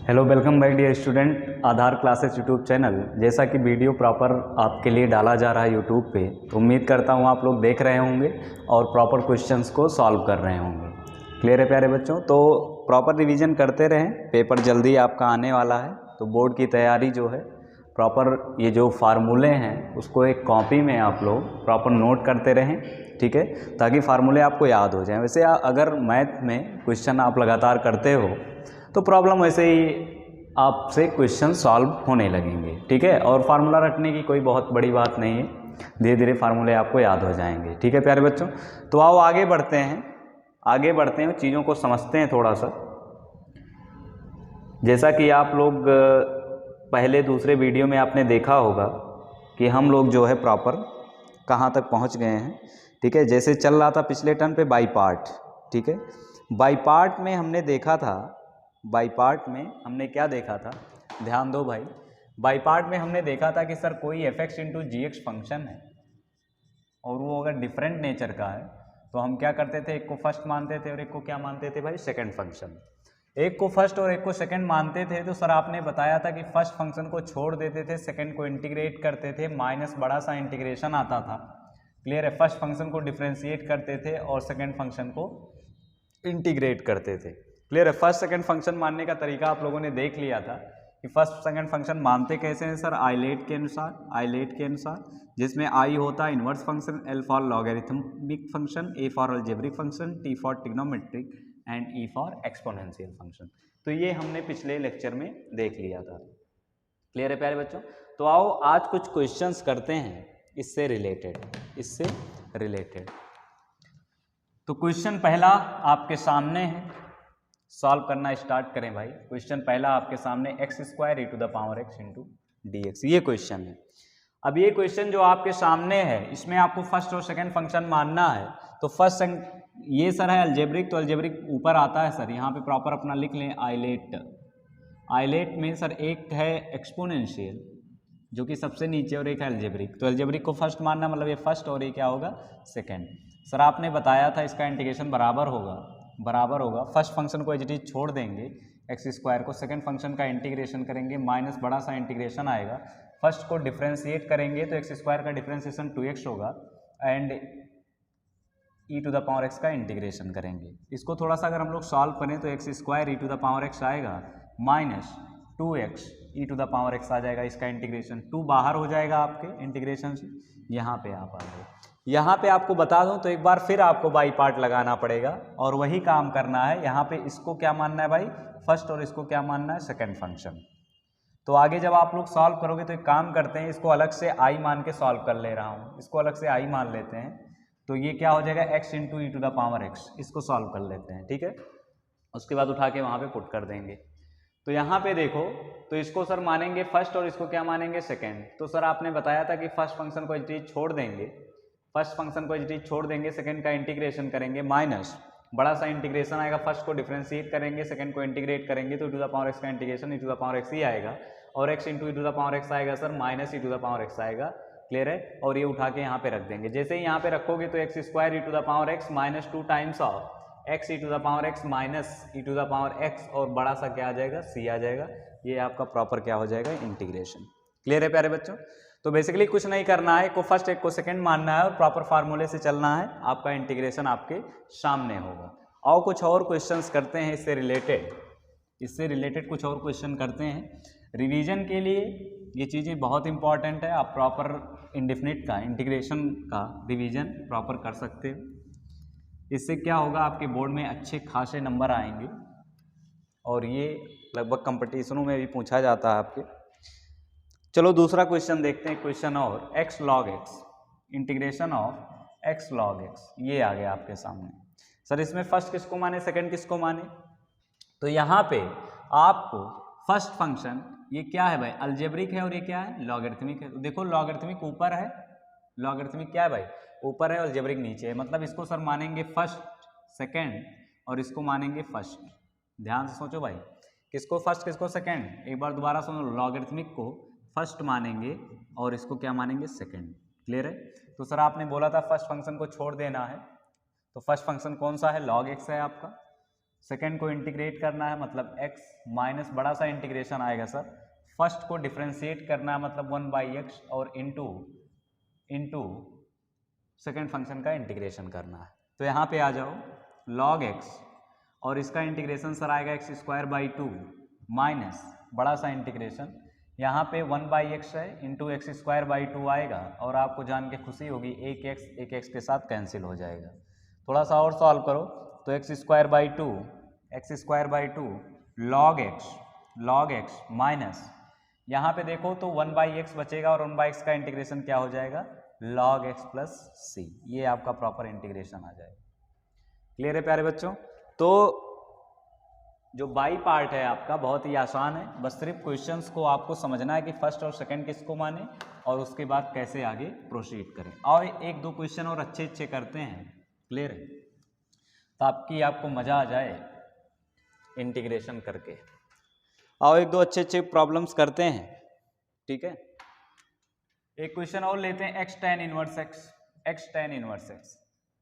Hello welcome my dear student Aadhaar classes YouTube channel. जैसा कि video proper आपके लिए डाला जा रहा है यूट्यूब पे, तो उम्मीद करता हूँ आप लोग देख रहे होंगे और प्रॉपर क्वेश्चंस को सॉल्व कर रहे होंगे। क्लियर है प्यारे बच्चों? तो प्रॉपर रिवीजन करते रहें, पेपर जल्दी आपका आने वाला है। तो बोर्ड की तैयारी जो है प्रॉपर, ये जो फार्मूले हैं उसको एक कॉपी में आप लोग प्रॉपर नोट करते रहें, ठीक है, ताकि फार्मूले आपको याद हो जाएं। वैसे अगर मैथ में क्वेश्चन आप लगातार करते हो तो प्रॉब्लम वैसे ही आपसे क्वेश्चन सॉल्व होने लगेंगे, ठीक है। और फार्मूला रटने की कोई बहुत बड़ी बात नहीं है, धीरे धीरे फार्मूले आपको याद हो जाएंगे, ठीक है प्यारे बच्चों। तो आओ आगे बढ़ते हैं, चीज़ों को समझते हैं थोड़ा सा। जैसा कि आप लोग पहले दूसरे वीडियो में आपने देखा होगा कि हम लोग जो है प्रॉपर कहाँ तक पहुँच गए हैं, ठीक है। जैसे चल रहा था पिछले टर्न पे बाई पार्ट, ठीक है। बाई पार्ट में हमने देखा था, बाई पार्ट में हमने क्या देखा था, ध्यान दो भाई। बाई पार्ट में हमने देखा था कि सर कोई एफ एक्स इंटू जी एक्स फंक्शन है और वो अगर डिफरेंट नेचर का है तो हम क्या करते थे, एक को फर्स्ट मानते थे और एक को क्या मानते थे भाई, सेकंड फंक्शन। एक को फर्स्ट और एक को सेकंड मानते थे तो सर आपने बताया था कि फर्स्ट फंक्शन को छोड़ देते थे, सेकंड को इंटीग्रेट करते थे, माइनस बड़ा सा इंटीग्रेशन आता था। क्लियर है? फर्स्ट फंक्शन को डिफ्रेंशिएट करते थे और सेकंड फंक्शन को इंटीग्रेट करते थे। क्लियर है? फर्स्ट सेकंड फंक्शन मानने का तरीका आप लोगों ने देख लिया था कि फर्स्ट सेकंड फंक्शन मानते कैसे हैं सर, आइलेट के अनुसार, जिसमें आई होता है inverse function, L for logarithmic function, A for algebraic function, T for trigonometric and E for exponential function. तो ये हमने पिछले लेक्चर में देख लिया था। क्लियर है प्यारे बच्चों? तो आओ आज कुछ क्वेश्चंस करते हैं इससे रिलेटेड। तो क्वेश्चन पहला आपके सामने है, सॉल्व करना स्टार्ट करें भाई। क्वेश्चन पहला आपके सामने x square e to the power x into d x, ये क्वेश्चन है। अब ये क्वेश्चन जो आपके सामने है इसमें आपको फर्स्ट और सेकंड फंक्शन मानना है। तो फर्स्ट ये सर है अलजेब्रिक, तो अलजेब्रिक ऊपर आता है सर, यहाँ पे प्रॉपर अपना लिख लें आइलेट में सर एक है एक्सपोनेंशियल जो कि सबसे नीचे और एक है अलजेब्रिक। तो अलजेब्रिक को फर्स्ट मानना मतलब ये फर्स्ट और ये क्या होगा, सेकंड। सर आपने बताया था इसका इंटीग्रेशन बराबर होगा फर्स्ट फंक्शन को एज इट इज छोड़ देंगे एक्स स्क्वायर को, सेकंड फंक्शन का इंटीग्रेशन करेंगे, माइनस बड़ा सा इंटीग्रेशन आएगा, फर्स्ट को डिफ्रेंशिएट करेंगे तो एक्स स्क्वायर का डिफ्रेंशिएशन 2x होगा and e to the power x का इंटीग्रेशन करेंगे। इसको थोड़ा सा अगर हम लोग सॉल्व करें तो x square e to the power x आएगा minus 2x e to the power x आ जाएगा, इसका इंटीग्रेशन 2 बाहर हो जाएगा आपके इंटीग्रेशन से, यहाँ पे आप आ गए। यहाँ पे आपको बता दूं तो एक बार फिर आपको बाई पार्ट लगाना पड़ेगा और वही काम करना है। यहाँ पे इसको क्या मानना है भाई, फर्स्ट, और इसको क्या मानना है, सेकंड फंक्शन। तो आगे जब आप लोग सॉल्व करोगे तो एक काम करते हैं, इसको अलग से आई मान के सॉल्व कर ले रहा हूँ, इसको अलग से आई मान लेते हैं। तो ये क्या हो जाएगा, x into e to the power x, इसको सॉल्व कर लेते हैं, ठीक है। उसके बाद उठा के वहाँ पे पुट कर देंगे। तो यहाँ पे देखो, तो इसको सर मानेंगे फर्स्ट और इसको क्या मानेंगे, सेकंड। तो सर आपने बताया था कि फर्स्ट फंक्शन को एज छोड़ देंगे, सेकंड का इंटीग्रेशन करेंगे, माइनस बड़ा सा इंटीग्रेशन आएगा, फर्स्ट को डिफ्रेंशिएट करेंगे, सेकंड को इंटीग्रेट करेंगे तो e to the power x का integration e to the power x ही आएगा, और x into e to the power x आएगा sir minus e to the power x आएगा। क्लियर है? और ये उठा के यहाँ पे रख देंगे। जैसे ही यहाँ पे रखोगे तो x square e to the power x minus 2 times of x e to the power x minus e to the power x, और बड़ा सा क्या आ जाएगा, सी आ जाएगा। ये आपका प्रॉपर क्या हो जाएगा, इंटीग्रेशन। क्लियर है प्यारे बच्चों? तो बेसिकली कुछ नहीं करना है, एक को फर्स्ट एक को सेकंड मानना है और प्रॉपर फार्मूले से चलना है, आपका इंटीग्रेशन आपके सामने होगा। और कुछ और क्वेश्चंस करते हैं इससे रिलेटेड कुछ और क्वेश्चन करते हैं रिवीजन के लिए। ये चीज़ें बहुत इंपॉर्टेंट है, आप प्रॉपर इंडेफिनिट का इंटीग्रेशन का रिवीजन प्रॉपर कर सकते हो। इससे क्या होगा, आपके बोर्ड में अच्छे खासे नंबर आएंगे और ये लगभग कंपटीशनों में भी पूछा जाता है आपके। चलो दूसरा क्वेश्चन देखते हैं, क्वेश्चन और x log x, integration of x log x, ये आ गया आपके सामने। सर इसमें फर्स्ट किसको माने, सेकंड किसको माने? तो यहाँ पे आपको फर्स्ट फंक्शन ये क्या है भाई, अलजेब्रिक है और ये क्या है, लॉगरिथमिक है। तो देखो लॉगरिथमिक ऊपर है, लॉगरिथमिक क्या है भाई, ऊपर है, और अलजेब्रिक नीचे है, मतलब इसको सर मानेंगे फर्स्ट सेकंड और इसको मानेंगे फर्स्ट। ध्यान से सोचो भाई, किसको फर्स्ट किसको सेकंड, एक बार दोबारा सुनो, लॉगरिथमिक को फर्स्ट मानेंगे और इसको क्या मानेंगे, सेकंड। क्लियर है? तो सर आपने बोला था फर्स्ट फंक्शन को छोड़ देना है, तो फर्स्ट फंक्शन कौन सा है, लॉग एक्स है आपका। सेकेंड को इंटीग्रेट करना है मतलब x माइनस बड़ा सा इंटीग्रेशन आएगा सर, फर्स्ट को डिफ्रेंशिएट करना है मतलब 1/x और इंटू सेकेंड फंक्शन का इंटीग्रेशन करना है। तो यहाँ पे आ जाओ log x और इसका इंटीग्रेशन सर आएगा x² 2 माइनस बड़ा सा इंटीग्रेशन यहाँ पे 1/x है इंटू x² 2 आएगा और आपको जान के खुशी होगी एक x के साथ कैंसिल हो जाएगा। थोड़ा सा और सॉल्व करो तो x² 2 log x माइनस यहाँ पे देखो तो 1/x बचेगा और 1/x का इंटीग्रेशन क्या हो जाएगा log x प्लस c, ये आपका प्रॉपर इंटीग्रेशन आ जाएगा। क्लियर है प्यारे बच्चों? तो जो बाई पार्ट है आपका बहुत ही आसान है, बस सिर्फ क्वेश्चंस को आपको समझना है कि फर्स्ट और सेकंड किसको माने और उसके बाद कैसे आगे प्रोसीड करें। और एक दो क्वेश्चन और अच्छे करते हैं, क्लियर है, ताकि आपको मज़ा आ जाए इंटीग्रेशन करके। और एक दो अच्छे प्रॉब्लम्स करते हैं, ठीक है। एक क्वेश्चन और लेते हैं x tan inverse x।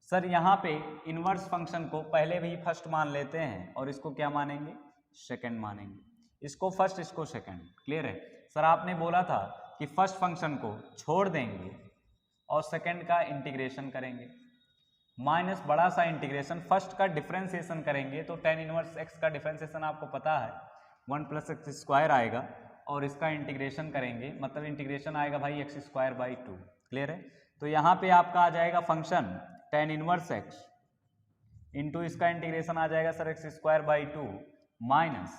Sir यहाँ पे इनवर्स फंक्शन को पहले भी फर्स्ट मान लेते हैं और इसको क्या मानेंगे सेकंड मानेंगे, इसको फर्स्ट इसको सेकंड। क्लियर है सर? आपने बोला था कि फर्स्ट फंक्शन को छोड़ देंगे और सेकंड का इंटीग्रेशन करेंगे माइनस बड़ा सा इंटीग्रेशन, फर्स्ट का डिफरेंशिएशन करेंगे तो tan इनवर्स x का डिफरेंशिएशन आपको पता है 1 + x² आएगा और इसका इंटीग्रेशन करेंगे मतलब इंटीग्रेशन आएगा भाई x² 2। क्लियर है? तो यहाँ पे आपका आ जाएगा function tan inverse x into इसका इंटीग्रेशन आ जाएगा सर x² 2 माइनस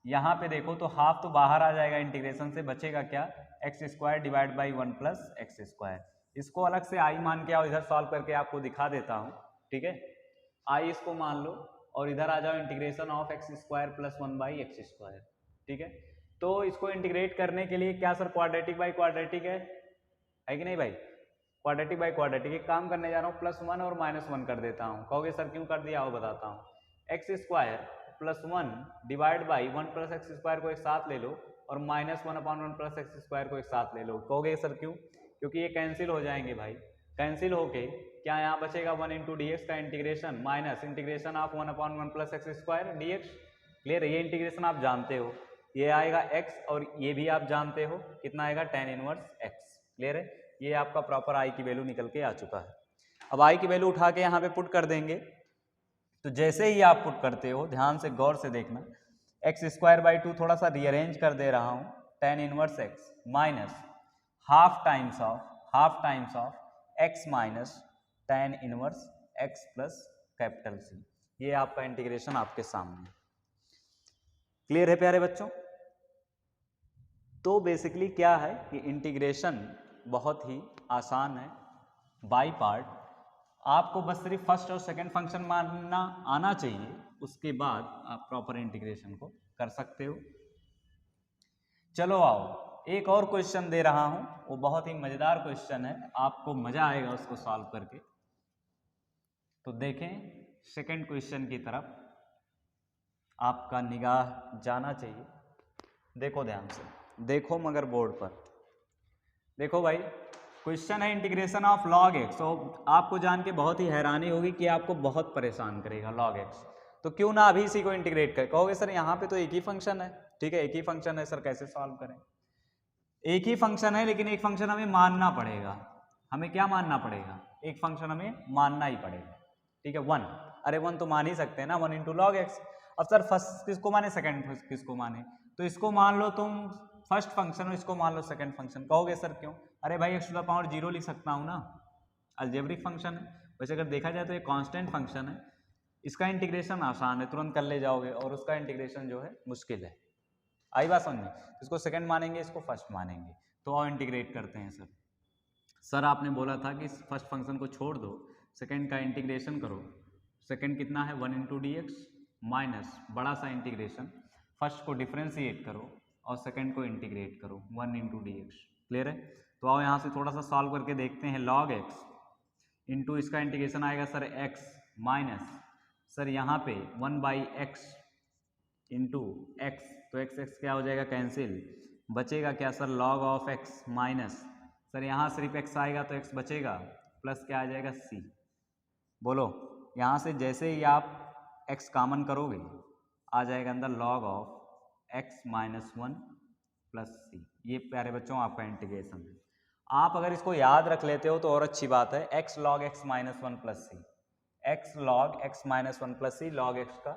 यहाँ पे देखो तो हाफ तो बाहर आ जाएगा इंटीग्रेशन से, बचेगा क्या x² / 1 + x²। इसको अलग से i मान के आओ, इधर सॉल्व करके आपको दिखा देता हूँ, ठीक है। i इसको मान लो और इधर आ जाओ इंटीग्रेशन ऑफ x² + 1/x², ठीक है। तो इसको इंटीग्रेट करने के लिए क्या सर क्वाड्रेटिक बाई क्वाड्रेटिक है कि नहीं भाई? Quadratic by quadratic. एक काम करने जा रहा हूँ +1 और -1 कर देता हूँ। कहोगे सर क्यों कर दिया, आओ बताता हूँ। x² + 1 डिवाइड बाई 1 + x² को एक साथ ले लो और -1/1 + x² को एक साथ ले लो। कहोगे सर क्यों? क्योंकि ये कैंसिल हो जाएंगे भाई, कैंसिल होके क्या यहाँ बचेगा 1 × dx का integration minus integration of 1/1 + x² dx। Clear है? ये इंटीग्रेशन आप जानते हो, ये आएगा x और ये भी आप जानते हो कितना आएगा tan इनवर्स x। क्लियर है? ये आपका प्रॉपर i की वैल्यू निकल के आ चुका है। अब i की वैल्यू उठा के यहाँ पे पुट कर देंगे, तो जैसे ही आप पुट करते हो ध्यान से गौर से देखना, x² 2 थोड़ा सा रीअरेंज कर दे रहा हूँ, tan inverse x minus half times of x minus tan inverse x plus capital C। ये आपका इंटीग्रेशन आपके सामने। क्लियर है प्यारे बच्चों? तो बेसिकली क्या है कि इंटीग्रेशन बहुत ही आसान है बाई पार्ट, आपको बस सिर्फ फर्स्ट और सेकंड फंक्शन मानना आना चाहिए, उसके बाद आप प्रॉपर इंटीग्रेशन को कर सकते हो। चलो आओ एक और क्वेश्चन दे रहा हूं, वो बहुत ही मजेदार क्वेश्चन है, आपको मजा आएगा उसको सॉल्व करके। तो देखें सेकंड क्वेश्चन की तरफ आपका निगाह जाना चाहिए। देखो ध्यान से, देखो मगर बोर्ड पर देखो भाई, क्वेश्चन है इंटीग्रेशन ऑफ log x। तो आपको जान के बहुत ही हैरानी होगी कि आपको बहुत परेशान करेगा log x, तो क्यों ना अभी इसी को इंटीग्रेट करें। कहोगे सर यहाँ पे तो एक ही फंक्शन है, ठीक है, एक ही फंक्शन है सर, कैसे सॉल्व करें? एक ही फंक्शन है लेकिन एक फंक्शन हमें मानना पड़ेगा। हमें क्या मानना पड़ेगा? एक फंक्शन हमें मानना ही पड़ेगा, ठीक है। 1, अरे 1 तो मान ही सकते हैं ना, 1 × log x। अब सर फर्स्ट किसको माने, सेकंड किसको माने? तो इसको मान लो तुम फर्स्ट फंक्शन, इसको मान लो सेकंड फंक्शन। कहोगे सर क्यों? अरे भाई x⁻0 लिख सकता हूँ ना, अलजेब्रिक फंक्शन है। वैसे अगर देखा जाए तो ये कांस्टेंट फंक्शन है, इसका इंटीग्रेशन आसान है, तुरंत कर ले जाओगे, और उसका इंटीग्रेशन जो है मुश्किल है। आई बात समझ में? इसको सेकंड मानेंगे, इसको फर्स्ट मानेंगे, तो और इंटीग्रेट करते हैं। सर आपने बोला था कि फर्स्ट फंक्शन को छोड़ दो, सेकंड का इंटीग्रेशन करो। सेकंड कितना है 1 × dx माइनस बड़ा सा इंटीग्रेशन, फर्स्ट को डिफ्रेंशिएट करो और सेकंड को इंटीग्रेट करो 1 × dx। क्लियर है? तो आओ यहाँ से थोड़ा सा सॉल्व करके देखते हैं। log x इंटू इसका इंटीग्रेशन आएगा सर x माइनस सर यहाँ पे 1/x इंटू x, तो x क्या हो जाएगा कैंसिल, बचेगा क्या sir log of x minus sir यहाँ सिर्फ x आएगा तो x बचेगा, प्लस क्या आ जाएगा c। बोलो यहाँ से जैसे ही आप x कॉमन करोगे आ जाएगा अंदर log of x minus 1 plus c. ये प्यारे बच्चों आपका इंटीग्रेशन है। आप अगर इसको याद रख लेते हो तो और अच्छी बात है, x log x minus 1 plus c, x log x minus 1 plus c log x का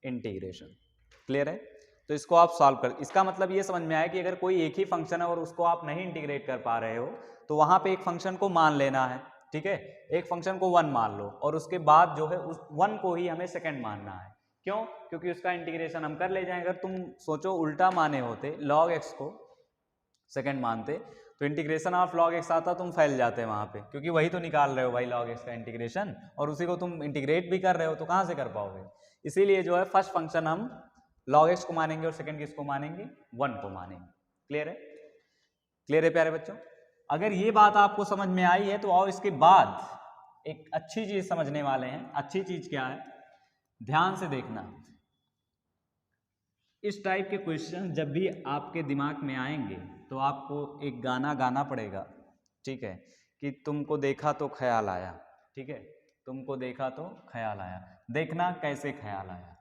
इंटीग्रेशन। क्लियर है? तो इसको आप सॉल्व कर, इसका मतलब ये समझ में आया कि अगर कोई एक ही फंक्शन है और उसको आप नहीं इंटीग्रेट कर पा रहे हो तो वहां पे एक फंक्शन को मान लेना है। ठीक है, एक फंक्शन को 1 मान लो और उसके बाद जो है उस 1 को ही हमें सेकंड मानना है। क्यों? क्योंकि उसका इंटीग्रेशन हम कर ले जाएं। अगर तुम सोचो उल्टा माने होते, log x को सेकंड मानते तो इंटीग्रेशन ऑफ log x आता, तुम फैल जाते वहां पे, क्योंकि वही तो निकाल रहे हो भाई log x का इंटीग्रेशन, और उसी को तुम इंटीग्रेट भी कर रहे हो तो कहां से कर पाओगे। इसीलिए जो है फर्स्ट फंक्शन हम log x को मानेंगे और सेकंड किसको मानेंगे, 1 को मानेंगे। क्लियर है? क्लियर है प्यारे बच्चों? अगर ये बात आपको समझ में आई है तो आओ इसके बाद एक अच्छी चीज समझने वाले हैं। अच्छी चीज क्या है, ध्यान से देखना। इस टाइप के क्वेश्चन जब भी आपके दिमाग में आएंगे तो आपको एक गाना गाना पड़ेगा। ठीक है, कि तुमको देखा तो ख्याल आया। ठीक है, तुमको देखा तो ख्याल आया। देखना कैसे ख्याल आया।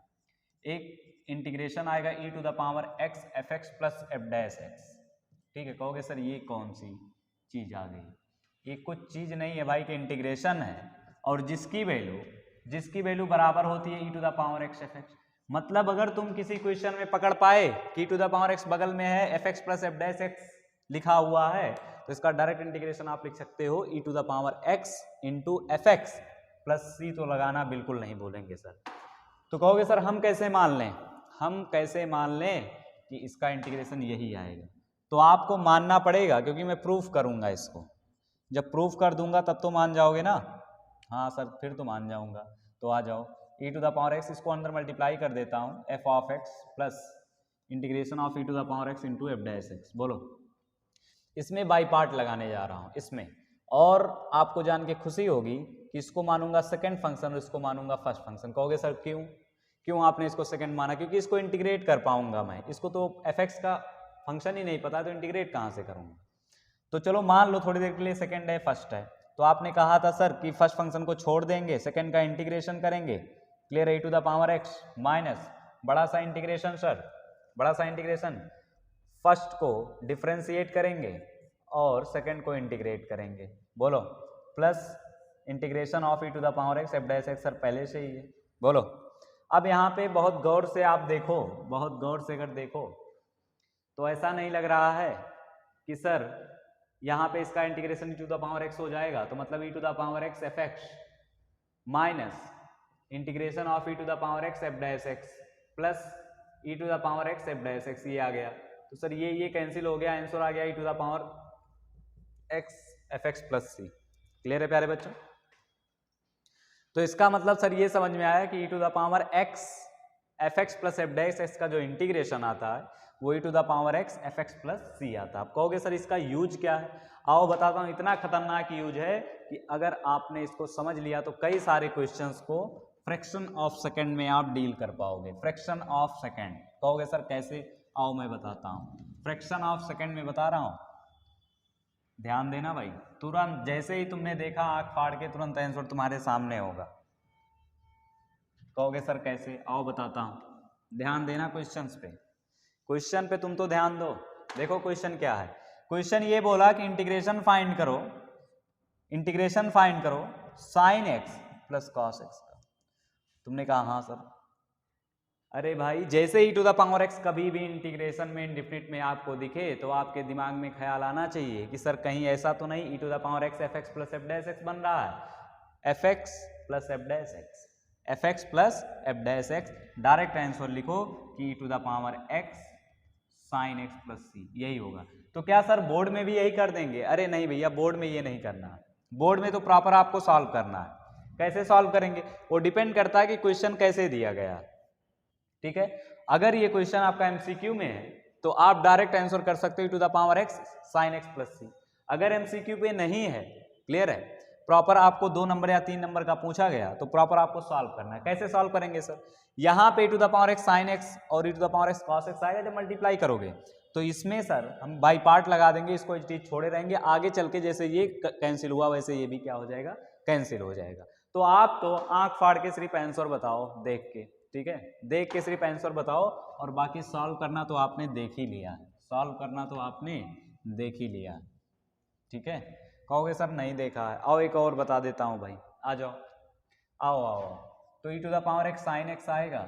एक इंटीग्रेशन आएगा e to the power x f x plus f dash x. ठीक है, कहोगे सर ये कौन सी चीज आ गई। ये कुछ चीज नहीं है भाई, कि इंटीग्रेशन है और जिसकी वैल्यू बराबर होती है e to the power x f x. मतलब अगर तुम किसी क्वेश्चन में पकड़ पाए कि e to the power x बगल में है f x plus f dash x लिखा हुआ है तो इसका डायरेक्ट इंटीग्रेशन आप लिख सकते हो e to the power x into f x plus c. तो लगाना बिल्कुल नहीं बोलेंगे सर। तो कहोगे सर हम कैसे मान लें कि इसका इंटीग्रेशन यही आएगा। तो आपको मानना पड़ेगा, क्योंकि मैं प्रूफ करूंगा इसको। जब प्रूफ कर दूंगा तब तो मान जाओगे ना। हाँ सर फिर तो मान जाऊंगा। तो आ जाओ, e to the power x, इसको अंदर मल्टीप्लाई कर देता हूँ, f of x plus integration of e to the power x into f dash x. बोलो, इसमें बाई पार्ट लगाने जा रहा हूँ इसमें, और आपको जान के खुशी होगी कि इसको मानूंगा सेकंड फंक्शन और इसको मानूंगा फर्स्ट फंक्शन। कहोगे सर क्यों आपने इसको सेकंड माना? क्योंकि इसको इंटीग्रेट कर पाऊंगा मैं, इसको तो fx का फंक्शन ही नहीं पता तो इंटीग्रेट कहाँ से करूंगा। तो चलो मान लो थोड़ी देर के लिए सेकंड है फर्स्ट है, तो आपने कहा था सर कि फर्स्ट फंक्शन को छोड़ देंगे, सेकंड का इंटीग्रेशन करेंगे। क्लियर है? e to the power x minus बड़ा सा इंटीग्रेशन सर, बड़ा सा इंटीग्रेशन, फर्स्ट को डिफ्रेंशिएट करेंगे और सेकंड को इंटीग्रेट करेंगे। बोलो, plus integration of e to the power x f dash x. Sir पहले से ही है। बोलो, अब यहाँ पे बहुत गौर से आप देखो, बहुत गौर से अगर देखो तो ऐसा नहीं लग रहा है कि सर यहाँ पे इसका integration e to the power x हो जाएगा, तो मतलब e to the power x f x minus integration of e to the power x f dash x plus e to the power x f dash x. ये आ गया तो sir ये cancel हो गया, आंसर आ गया e to the power x f x plus c. Clear है प्यारे बच्चों? तो इसका मतलब सर ये समझ में आया कि e to the power x f x plus f dash x का जो इंटीग्रेशन आता है वो e to the power x f x plus c आता है। आप कहोगे सर इसका यूज क्या है? आओ बताता हूँ। इतना खतरनाक यूज है कि अगर आपने इसको समझ लिया तो कई सारे क्वेश्चंस को फ्रैक्शन ऑफ सेकंड में आप डील कर पाओगे। फ्रैक्शन ऑफ सेकंड कहोगे सर कैसे? आओ मैं बताता हूँ। फ्रैक्शन ऑफ सेकंड में बता रहा हूँ, ध्यान देना भाई। तुरंत जैसे ही तुमने देखा आंख फाड़ के तुरंत आंसर तुम्हारे सामने होगा। कहोगे सर कैसे? आओ बताता हूँ, ध्यान देना क्वेश्चंस पे। क्वेश्चन पे तुम तो ध्यान दो। देखो क्वेश्चन क्या है। क्वेश्चन ये बोला कि इंटीग्रेशन फाइंड करो sign x plus cos x का। तुमने कहा हाँ सर। अरे भाई जैसे ही टू द पावर एक्स कभी भी इंटीग्रेशन में इंडिफिनिट में आपको दिखे तो आपके दिमाग में ख्याल आना चाहिए कि सर कहीं ऐसा तो नहीं e to the power x f x plus f dash x बन रहा है। F x plus f dash x, f x plus f dash x. Direct answer लिखो कि e to the power x sine x plus c, यही होगा। तो क्या sir board में भी यही कर देंगे? अरे नहीं भैया, बोर्ड में ये नहीं करना है। बोर्ड में तो प्रॉपर आपको सॉल्व करना है। कैसे सॉल्व करेंगे वो डिपेंड करता है कि क्वेश्चन कैसे दिया गया। ठीक है, अगर ये क्वेश्चन आपका एमसीक्यू में है तो आप डायरेक्ट आंसर कर सकते हो to the power x sine x plus c. अगर एमसीक्यू पे नहीं है, क्लियर है, प्रॉपर आपको 2 नंबर या 3 नंबर का पूछा गया तो प्रॉपर आपको सॉल्व करना है। कैसे सॉल्व करेंगे सर? यहाँ पे to the power x sine x और e to the power x cos x आएगा जब मल्टीप्लाई करोगे तो इसमें सर हम बाई पार्ट लगा देंगे, इसको छोड़े रहेंगे। आगे चल के जैसे ये कैंसिल हुआ वैसे ये भी क्या हो जाएगा? कैंसिल हो जाएगा। तो आप तो आंख फाड़ के सिर्फ आंसर बताओ देख के, ठीक है, देख के सिर्फ आंसर बताओ, और बाकी सॉल्व करना तो आपने देख ही लिया, सॉल्व करना तो आपने देख ही लिया, ठीक है। कहोगे सर नहीं देखा है, आओ एक और बता देता हूँ भाई, आ जाओ, आओ आओ। तो e to the power x sine x आएगा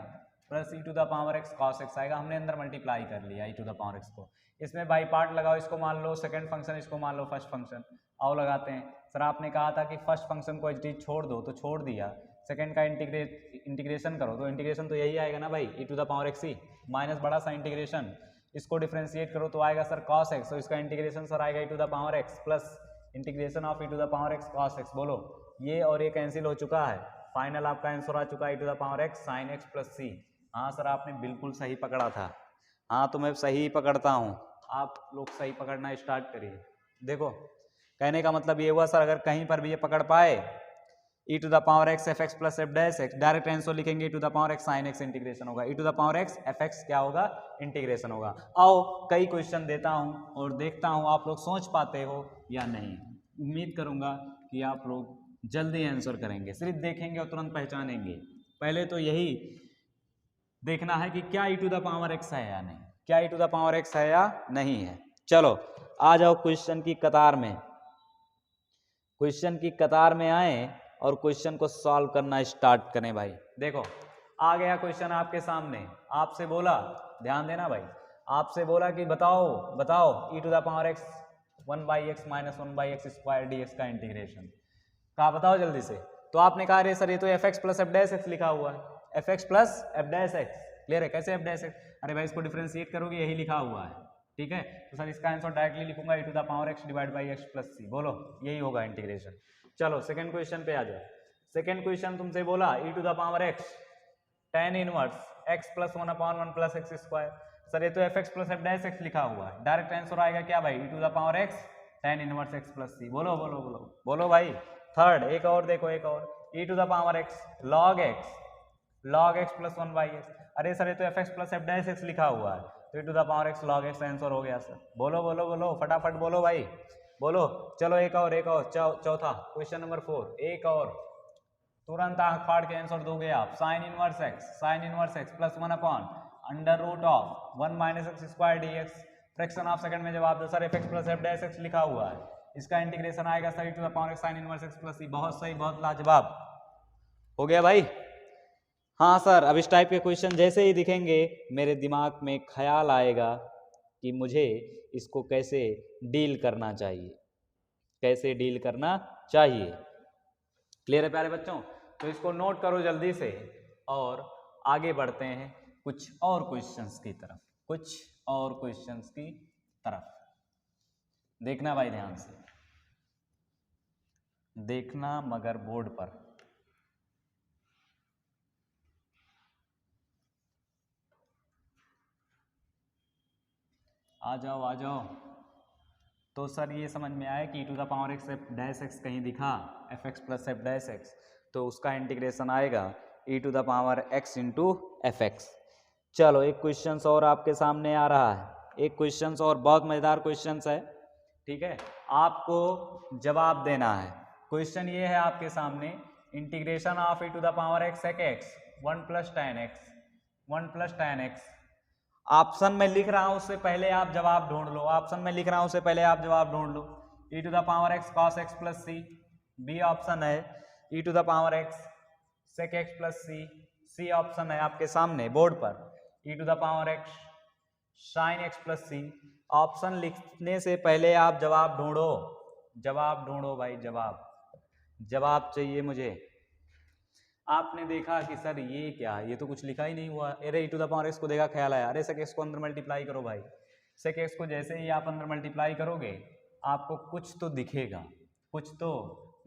plus e to the power x cos x आएगा, हमने अंदर मल्टीप्लाई कर लिया e to the power x को। इसमें बाई पार्ट लगाओ, इसको मान लो सेकंड फंक्शन, इसको मान लो फर्स्ट फंक्शन। आओ लगाते हैं। सर आपने कहा था कि फर्स्ट फंक्शन को एच छोड़ दो, तो छोड़ दिया। सेकंड का इंटीग्रेशन करो, तो इंटीग्रेशन तो यही आएगा ना भाई, e to the power x ही माइनस बड़ा सा इंटीग्रेशन, इसको डिफ्रेंशिएट करो तो आएगा सर cos x, तो इसका इंटीग्रेशन सर आएगा e to the power x plus integration of e to the power x cos x। बोलो, ये और ये कैंसिल हो चुका है, फाइनल आपका आंसर आ चुका है e to the power x sine x plus c. हाँ सर आपने बिल्कुल सही पकड़ा था, हाँ तो मैं सही पकड़ता हूँ, आप लोग सही पकड़ना स्टार्ट करिए। देखो कहने का मतलब ये हुआ सर, अगर कहीं पर भी ये पकड़ पाए e to the power x f x plus f dash x, direct answer लिखेंगे e to the power x sine x integration होगा, e to the power x f x क्या होगा, इंटीग्रेशन होगा। आओ कई क्वेश्चन देता हूँ और देखता हूँ आप लोग सोच पाते हो या नहीं। उम्मीद करूंगा कि आप लोग जल्दी आंसर करेंगे, सिर्फ देखेंगे और तुरंत पहचानेंगे। पहले तो यही देखना है कि क्या e to the power x है या नहीं, क्या e to the power x है या नहीं है। चलो आ जाओ क्वेश्चन की कतार में, क्वेश्चन की कतार में आए और क्वेश्चन को सॉल्व करना स्टार्ट करें भाई। देखो आ गया क्वेश्चन आपके सामने, आपसे बोला, ध्यान देना भाई, आपसे बोला कि बताओ बताओ e to the power x 1/x minus 1/x square dx का इंटीग्रेशन, कहा बताओ जल्दी से। तो आपने कहा अरे सर ये तो f x plus f dash x लिखा हुआ है, f x plus f dash x, clear है, कैसे एफ डैश एक्स, अरे भाई इसको डिफरेंशिएट करोगे यही लिखा हुआ है, ठीक है। तो सर इसका आंसर डायरेक्टली लिखूंगा e to the power x divide by x plus c, बोलो यही होगा इंटीग्रेशन। चलो सेकंड क्वेश्चन पे आ जाओ। सेकंड क्वेश्चन तुमसे बोला e to the power x tan inverse x plus 1/1 plus x square, sir ये तो f x plus f dash x लिखा हुआ है, डायरेक्ट आंसर आएगा क्या भाई e to the power x tan inverse x plus c. बोलो बोलो बोलो बोलो भाई। थर्ड एक और देखो, एक और e to the power x log x plus 1/x, अरे सर ये तो f x plus f dash x लिखा हुआ है, तो e to the power x log x answer हो गया सर। बोलो बोलो बोलो फटाफट बोलो भाई, बोलो। चलो एक और चौथा क्वेश्चन नंबर 4, एक और तुरंत आंख फाड़ के आंसर दोगे आप। Sine inverse x plus 1/√1 minus x square dx, fraction of second में जवाब दो sir, f x plus f dash x लिखा हुआ है, इसका इंटीग्रेशन आएगा sir e to the power sine inverse x plus c. बहुत सही, बहुत लाजवाब हो गया भाई। हाँ सर अब इस टाइप के क्वेश्चन जैसे ही दिखेंगे मेरे दिमाग में ख्याल आएगा कि मुझे इसको कैसे डील करना चाहिए, कैसे डील करना चाहिए। क्लियर है प्यारे बच्चों, तो इसको नोट करो जल्दी से और आगे बढ़ते हैं कुछ और क्वेश्चंस की तरफ, कुछ और क्वेश्चंस की तरफ। देखना भाई ध्यान से देखना, मगर बोर्ड पर। आ जाओ आ जाओ। तो सर ये समझ में आया कि e to the power x f dash x कहीं दिखा f x plus f dash x, तो उसका इंटीग्रेशन आएगा e to the power x into f x. चलो एक क्वेश्चन और आपके सामने आ रहा है, एक क्वेश्चन और बहुत मज़ेदार क्वेश्चन है, ठीक है, आपको जवाब देना है। क्वेश्चन ये है आपके सामने, integration of e to the power x sec x 1 plus tan x। Option में लिख रहा हूं उससे पहले आप जवाब ढूंढ लो, ऑप्शन में लिख रहा हूं उससे पहले आप जवाब ढूंढ लो। e to the power x cos x plus c, b option है e to the power x sec x plus c, c option है आपके सामने बोर्ड पर e to the power x sin x plus c. Option लिखने से पहले आप जवाब ढूंढो, जवाब ढूंढो भाई, जवाब जवाब चाहिए मुझे। आपने देखा कि सर ये क्या है, ये तो कुछ लिखा ही नहीं हुआ, अरे e to the power x को देखा ख्याल आया, अरे sec x को अंदर मल्टीप्लाई करो भाई, sec x को जैसे ही आप अंदर मल्टीप्लाई करोगे आपको कुछ तो दिखेगा, कुछ तो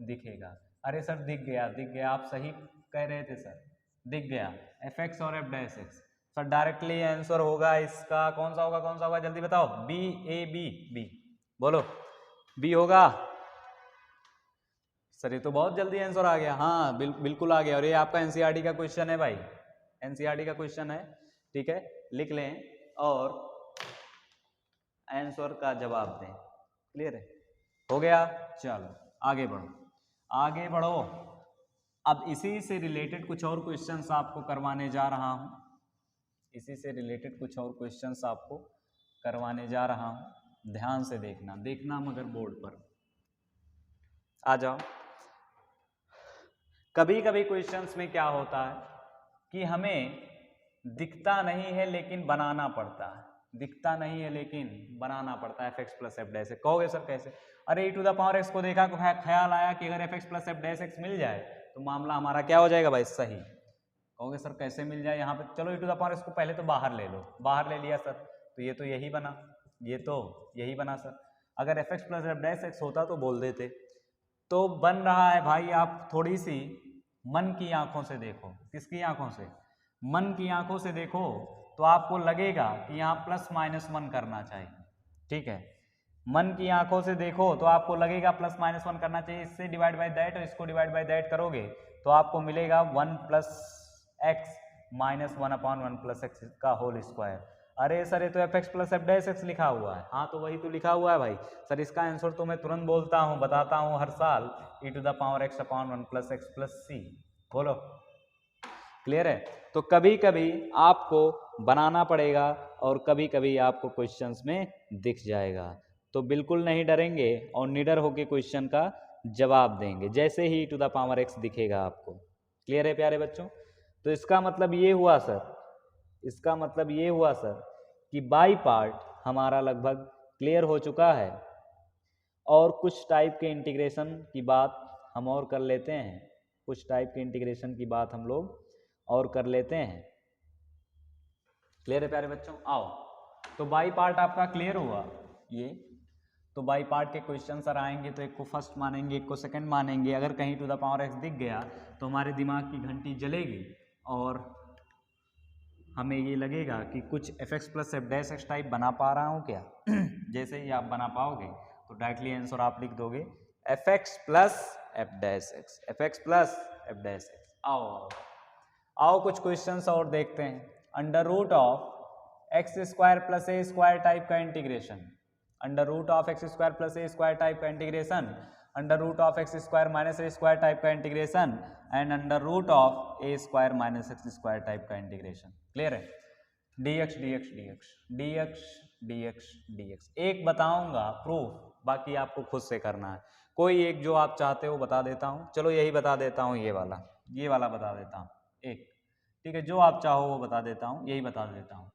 दिखेगा। अरे सर दिख गया, दिख गया, आप सही कह रहे थे सर, दिख गया एफ एक्स और F dash x. Sir directly answer होगा इसका, कौन सा होगा, कौन सा होगा जल्दी बताओ, बी ए बी, बी बोलो, बी होगा सर, ये तो बहुत जल्दी आंसर आ गया। हाँ बिल्कुल आ गया, और ये आपका एनसीईआरटी का क्वेश्चन है भाई, एनसीईआरटी का क्वेश्चन है, ठीक है, लिख लें और आंसर का जवाब दें। क्लियर है, हो गया, चलो आगे बढ़ो, आगे बढ़ो, अब इसी से रिलेटेड कुछ और क्वेश्चंस आपको करवाने जा रहा हूं, इसी से रिलेटेड कुछ और क्वेश्चंस आपको करवाने जा रहा हूं, ध्यान से देखना मगर बोर्ड पर आ जाओ। कभी कभी क्वेश्चंस में क्या होता है कि हमें दिखता नहीं है लेकिन बनाना पड़ता है, दिखता नहीं है लेकिन बनाना पड़ता है fx प्लस एफ डैश। कहोगे सर कैसे? अरे e to the power x को देखा, ख्याल आया कि अगर fx plus f dash x मिल जाए तो मामला हमारा क्या हो जाएगा भाई? सही। कहोगे सर कैसे मिल जाए? यहाँ पे चलो e to the power x को पहले तो बाहर ले लो, बाहर ले लिया सर तो ये तो यही बना, ये तो यही बना सर। अगर fx plus f dash x होता तो बोल देते। तो बन रहा है भाई, आप थोड़ी सी मन की आंखों से देखो। किसकी आंखों से? मन की आंखों से देखो तो आपको लगेगा कि यहाँ प्लस माइनस 1 करना चाहिए, ठीक है। मन की आंखों से देखो तो आपको लगेगा प्लस माइनस 1 करना चाहिए। इससे डिवाइड बाय दैट और इसको डिवाइड बाय दैट करोगे तो आपको मिलेगा 1 plus x minus 1/1 plus x का होल स्क्वायर। अरे सर ये तो f x plus f dash x लिखा हुआ है। हाँ तो वही तो लिखा हुआ है भाई। सर इसका आंसर तो मैं तुरंत बोलता हूँ, बताता हूँ हर साल, e to the power x upon 1 plus x plus c. बोलो क्लियर है? तो कभी कभी आपको बनाना पड़ेगा और कभी कभी आपको क्वेश्चंस में दिख जाएगा। तो बिल्कुल नहीं डरेंगे और निडर होकर क्वेश्चन का जवाब देंगे जैसे ही e to the power x दिखेगा आपको। क्लियर है प्यारे बच्चों? तो इसका मतलब ये हुआ सर, इसका मतलब ये हुआ सर कि बाई पार्ट हमारा लगभग क्लियर हो चुका है और कुछ टाइप के इंटीग्रेशन की बात हम और कर लेते हैं, कुछ टाइप के इंटीग्रेशन की बात हम लोग और कर लेते हैं। क्लियर है प्यारे बच्चों? आओ तो बाई पार्ट आपका क्लियर हुआ ये। तो बाई पार्ट के क्वेश्चन सर आएंगे तो एक को फर्स्ट मानेंगे, एक को सेकंड मानेंगे। अगर कहीं टू द पावर एक्स दिख गया तो हमारे दिमाग की घंटी जलेगी और हमें ये लगेगा कि कुछ F x plus f dash x type बना पा रहा हूँ क्या। जैसे ही आप बना पाओगे तो डायरेक्टली आंसर आप लिख दोगे f x plus f dash x, f x plus f dash x. आओ आओ कुछ क्वेश्चंस और देखते हैं। Under root of x square plus a square type का integration, under root of x square plus a square type का integration, under root of x square minus a square type का integration and under root of a square minus x square type का integration. Clear है? dx dx dx dx dx dx एक बताऊंगा proof, बाकी आपको खुद से करना है। कोई एक जो आप चाहते हो बता देता हूं। चलो यही बता देता हूं, ये वाला बता देता हूं एक, ठीक है। जो आप चाहो वो बता देता हूं, यही बता देता हूं।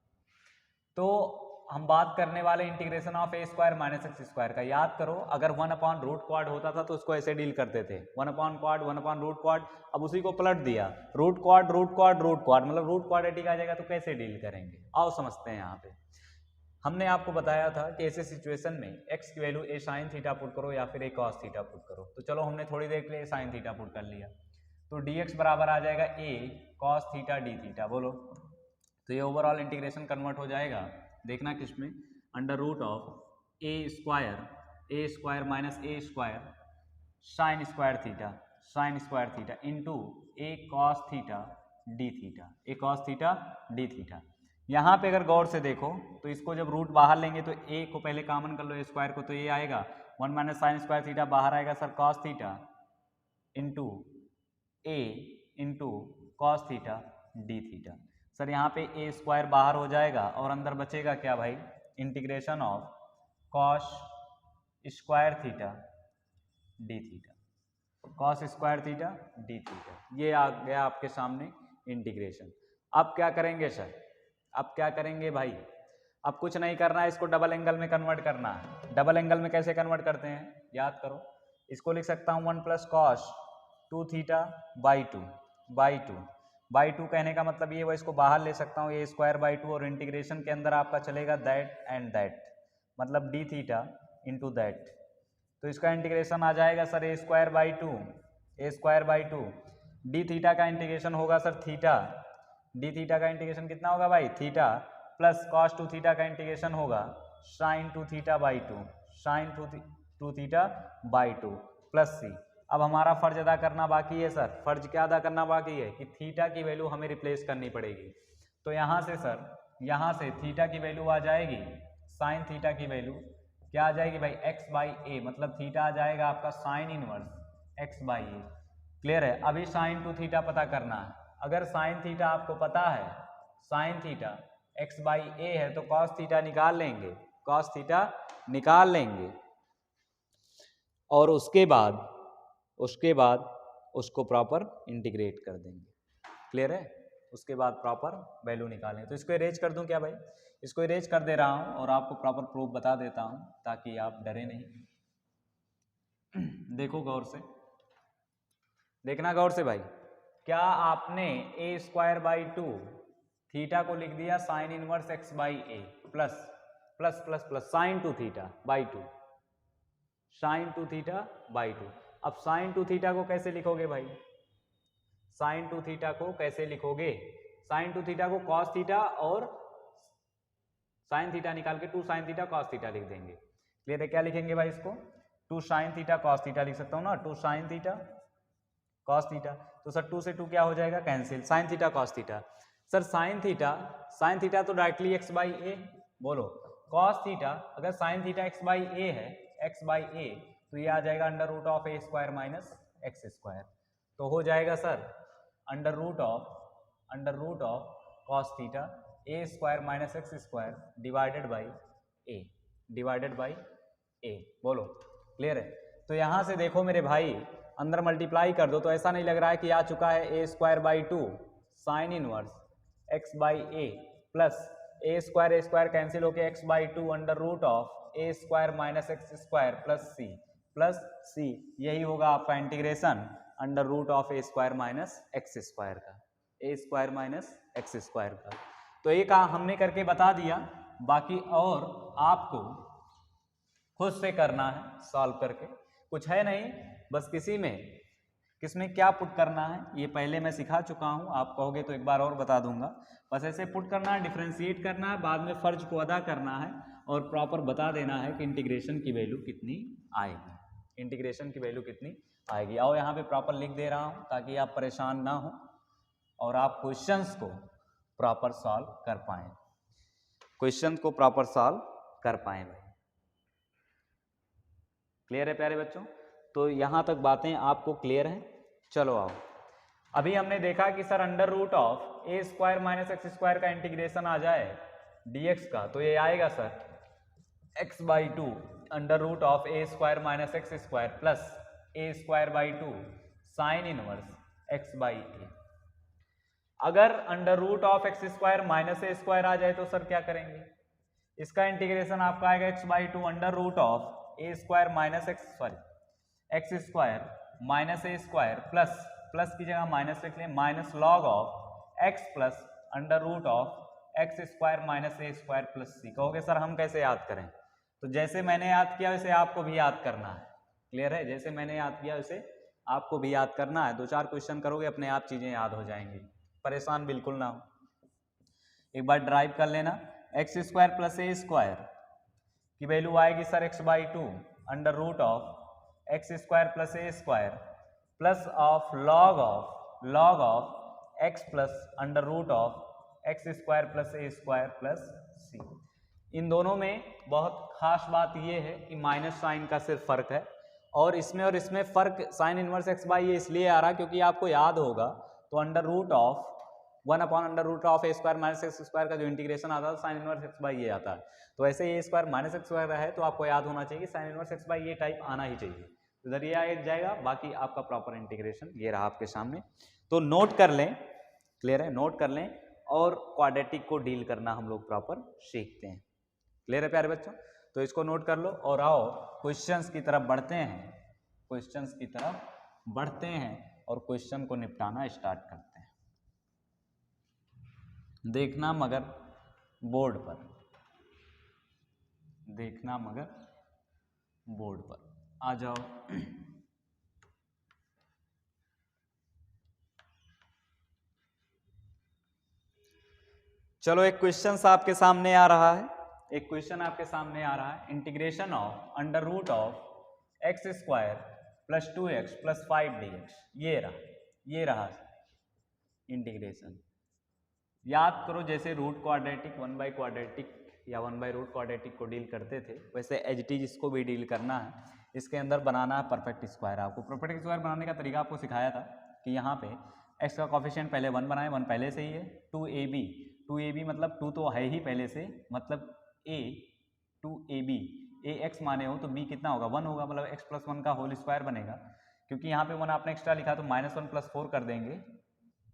तो हम बात करने वाले integration of a square minus x square का। याद करो अगर 1 अपॉन रूट क्वाड होता था तो उसको ऐसे डील करते थे, 1 upon quad 1 upon root quad. अब उसी को पलट दिया, root quad root quad root quad, मतलब रूट क्वाड्रेटिक आ जाएगा। तो कैसे डील करेंगे आओ समझते हैं। यहाँ पे हमने आपको बताया था कि ऐसे सिचुएशन में x की वैल्यू ए साइन थीटा पुट करो या फिर ए कॉस थीटा पुट करो। तो चलो हमने थोड़ी देर के लिए साइन थीटा पुट कर लिया तो dx बराबर आ जाएगा ए कॉस थीटा डी थीटा। बोलो तो ये ओवरऑल इंटीग्रेशन कन्वर्ट हो जाएगा, देखना किस में, under root of a square minus a square sine square theta into a cos theta d theta, a cos theta d theta. यहाँ पे अगर गौर से देखो तो इसको जब रूट बाहर लेंगे तो ए को पहले कॉमन कर लो, ए स्क्वायर को, तो ये आएगा 1 माइनस साइन स्क्वायर थीटा, बाहर आएगा sir cos theta into a into cos theta d theta. Sir यहाँ पे ए स्क्वायर बाहर हो जाएगा और अंदर बचेगा क्या भाई, integration of cos square theta d theta, cos square theta d theta. ये आ गया आपके सामने इंटीग्रेशन। अब क्या करेंगे सर, अब क्या करेंगे भाई, अब कुछ नहीं करना है, इसको डबल एंगल में कन्वर्ट करना है। डबल एंगल में कैसे कन्वर्ट करते हैं याद करो, इसको लिख सकता हूँ 1 plus cos 2 theta by two कहने का मतलब ये, वो इसको बाहर ले सकता हूँ ए स्क्वायर बाई 2 और इंटीग्रेशन के अंदर आपका चलेगा दैट एंड दैट, मतलब डी थीटा इंटू दैट। तो इसका इंटीग्रेशन आ जाएगा sir a square by 2 d theta का इंटीग्रेशन होगा सर थीटा, डी थीटा का इंटीग्रेशन कितना होगा भाई थीटा, प्लस कॉस 2 थीटा का इंटीग्रेशन होगा sine 2 theta by 2 sine 2 theta by 2 plus c. अब हमारा फर्ज अदा करना बाकी है सर, फर्ज क्या अदा करना बाकी है कि थीटा की वैल्यू हमें रिप्लेस करनी पड़ेगी। तो यहाँ से सर, यहाँ से थीटा की वैल्यू आ जाएगी, साइन थीटा की वैल्यू क्या आ जाएगी भाई x बाई ए, मतलब थीटा आ जाएगा आपका sign inverse x by A clear है। अभी साइन टू थीटा पता करना है। अगर साइन थीटा आपको पता है, sign theta x by a है, तो कॉस थीटा निकाल लेंगे, कॉस थीटा निकाल लेंगे और उसके बाद उसको प्रॉपर इंटीग्रेट कर देंगे। क्लियर है। उसके बाद प्रॉपर वैल्यू निकालें। तो इसको इरेज कर दूं क्या भाई? इसको इरेज कर दे रहा हूं और आपको प्रॉपर प्रूफ बता देता हूं ताकि आप डरे नहीं। देखो गौर से, देखना गौर से भाई। क्या आपने ए स्क्वायर बाई टू थीटा को लिख दिया sign inverse x by a plus plus plus plus sign two theta by two, sign two theta by two. अब साइन टू थीटा को कैसे लिखोगे भाई? साइन टू थीटा को कैसे लिखोगे? साइन टू थीटा को कॉस थीटा और साइन थीटा निकाल के two sine theta cos theta लिख देंगे। क्लियर है। क्या लिखेंगे भाई इसको? Two sine theta cos theta लिख सकता हूँ ना, two sine theta cos theta. तो सर टू से टू क्या हो जाएगा? Cancel. Sine theta cos theta. Sir sine theta तो डायरेक्टली एक्स बाई ए, बोलो कॉस थीटा, अगर sine theta x by a है, एक्स बाई ए, तो ये आ जाएगा under root of a square minus x square. तो हो जाएगा sir under root of cos theta a square minus x square divided by a, बोलो क्लियर है। तो यहां से देखो मेरे भाई, अंदर मल्टीप्लाई कर दो तो ऐसा नहीं लग रहा है कि आ चुका है a square by two sine inverse x by a plus a square cancel होके x by two under root of a square minus x square plus c, यही होगा आपका integration under root of a square minus x square का, a square minus x square का। तो ये काम हमने करके बता दिया, बाकी और आपको खुद से करना है सॉल्व करके, कुछ है नहीं, बस किसमें क्या पुट करना है ये पहले मैं सिखा चुका हूं, आप कहोगे तो एक बार और बता दूंगा। बस ऐसे पुट करना है, डिफरेंशिएट करना है, बाद में फर्ज को अदा करना है और प्रॉपर बता देना है कि इंटीग्रेशन की वैल्यू कितनी आएगी, इंटीग्रेशन की वैल्यू कितनी आएगी। आओ यहाँ पे प्रॉपर लिख दे रहा हूँ ताकि आप परेशान ना हो और आप क्वेश्चंस को प्रॉपर सॉल्व कर पाएं, क्वेश्चन को प्रॉपर सॉल्व कर पाएं भाई। क्लियर है प्यारे बच्चों? तो यहाँ तक बातें आपको क्लियर हैं। चलो आओ, अभी हमने देखा कि sir under root of a square minus x square का इंटीग्रेशन आ जाए dx का, तो ये आएगा sir x by two under root of a square minus x square plus a square by two sine inverse x by a. अगर under root of x square minus a square आ जाए तो sir क्या करेंगे? इसका integration आपका आएगा x by two under root of a square minus x square minus a square plus की जगह माइनस लिख लें, minus log of x plus under root of x square minus a square plus c. कहोगे sir हम कैसे याद करें? तो जैसे मैंने याद किया वैसे आपको भी याद करना है। क्लियर है? जैसे मैंने याद किया वैसे आपको भी याद करना है। 2-4 क्वेश्चन करोगे अपने आप चीजें याद हो जाएंगी, परेशान बिल्कुल ना हो। एक बार ड्राइव कर लेना, x square plus a square की वैल्यू आएगी sir x by two under root of x square plus a square plus of log of x plus under root of x square plus a square plus c. इन दोनों में बहुत खास बात यह है कि माइनस साइन का सिर्फ फर्क है, और इसमें फर्क sine inverse x by a इसलिए आ रहा क्योंकि आपको याद होगा तो under root of 1 under root of a square minus x square का जो इंटीग्रेशन आता है sine inverse x by a आता है। तो ऐसे a square minus x square है तो आपको याद होना चाहिए कि sine inverse x by a type आना ही चाहिए। इधर ये आ जाएगा, बाकी आपका प्रॉपर इंटीग्रेशन ये रहा आपके सामने। तो नोट कर लें, क्लियर है? नोट कर लें और क्वाड्रेटिक को डील करना हम लोग प्रॉपर सीखते हैं। क्लियर है प्यारे बच्चों? तो इसको नोट कर लो और आओ क्वेश्चंस की तरफ बढ़ते हैं, क्वेश्चंस की तरफ बढ़ते हैं और क्वेश्चन को निपटाना स्टार्ट करते हैं। देखना मगर बोर्ड पर, देखना मगर बोर्ड पर आ जाओ। चलो एक क्वेश्चन आपके सामने आ रहा है, एक क्वेश्चन आपके सामने आ रहा है, integration of under root of x square plus 2x plus 5 dx। ये रहा इंटीग्रेशन। याद करो जैसे रूट क्वाड्रेटिक 1 बाई क्वाड्रेटिक या 1/रूट क्वाड्रेटिक को डील करते थे, वैसे एज इट इज इसको भी डील करना है। इसके अंदर बनाना है परफेक्ट स्क्वायर। आपको परफेक्ट स्क्वायर बनाने का तरीका आपको सिखाया था कि यहाँ पे एक्स का कॉफिशिएंट पहले 1 बनाए, 1 पहले से ही है। 2ab मतलब 2 तो है ही पहले से, मतलब a 2ab ए एक्स माने हो तो b कितना होगा 1 होगा, मतलब x + 1 का होल स्क्वायर बनेगा। क्योंकि यहाँ पे 1 आपने एक्स्ट्रा लिखा तो -1 + 4 कर देंगे,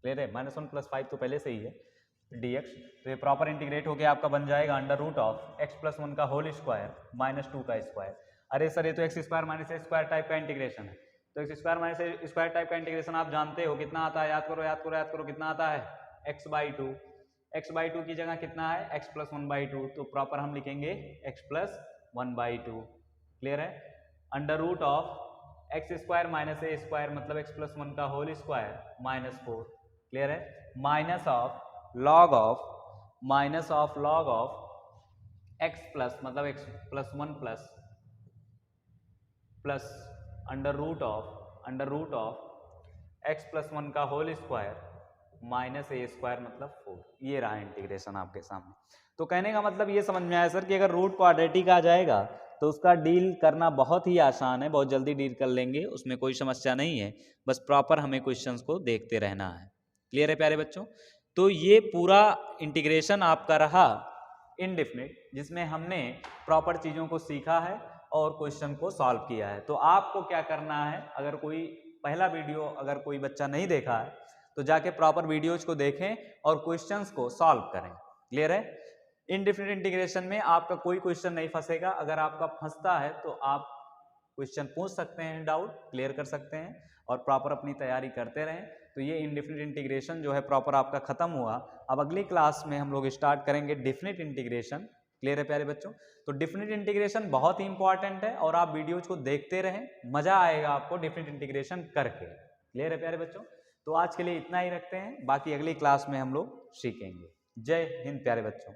क्लियर है। -1 + 5 तो पहले से ही है dx, तो ये प्रॉपर इंटीग्रेट होकर आपका बन जाएगा √x + 1 का होल स्क्वायर -2 का स्क्वायर। अरे सर ये तो x² - a² टाइप का इंटीग्रेशन है, तो x² - a² टाइप का इंटीग्रेशन आप जानते हो कितना आता है, याद करो कितना आता है x/2। x/2 की जगह कितना है x + 1/2, तो प्रॉपर हम लिखेंगे x + 1/2, क्लियर है। √x² - a² मतलब x + 1 का होल स्क्वायर -4, क्लियर है। log of x प्लस मतलब x + 1 plus under root of x + 1 का होल स्क्वायर -a² मतलब 4। ये रहा इंटीग्रेशन आपके सामने। तो कहने का मतलब ये समझ में आया सर कि अगर रूट क्वाड्रेटिक आ जाएगा तो उसका डील करना बहुत ही आसान है, बहुत जल्दी डील कर लेंगे, उसमें कोई समस्या नहीं है। बस प्रॉपर हमें क्वेश्चंस को देखते रहना है, क्लियर है प्यारे बच्चों। तो ये पूरा इंटीग्रेशन आपका रहा इनडेफिनिट, जिसमें हमने प्रॉपर चीज़ों को सीखा है और क्वेश्चन को सॉल्व किया है। तो आपको क्या करना है, अगर कोई पहला वीडियो अगर कोई बच्चा नहीं देखा है तो जाके प्रॉपर वीडियोज को देखें और क्वेश्चंस को सॉल्व करें, क्लियर है। इनडेफिनिट इंटीग्रेशन में आपका कोई क्वेश्चन नहीं फंसेगा, अगर आपका फंसता है तो आप क्वेश्चन पूछ सकते हैं, डाउट क्लियर कर सकते हैं और प्रॉपर अपनी तैयारी करते रहें। तो ये इनडेफिनिट इंटीग्रेशन जो है प्रॉपर आपका खत्म हुआ। अब अगली क्लास में हम लोग स्टार्ट करेंगे डेफिनिट इंटीग्रेशन, क्लियर है प्यारे बच्चों। तो डेफिनिट इंटीग्रेशन बहुत ही इंपॉर्टेंट है और आप वीडियोज को देखते रहें, मजा आएगा आपको डेफिनिट इंटीग्रेशन करके, क्लियर है प्यारे बच्चों। तो आज के लिए इतना ही रखते हैं, बाकी अगली क्लास में हम लोग सीखेंगे। जय हिंद प्यारे बच्चों।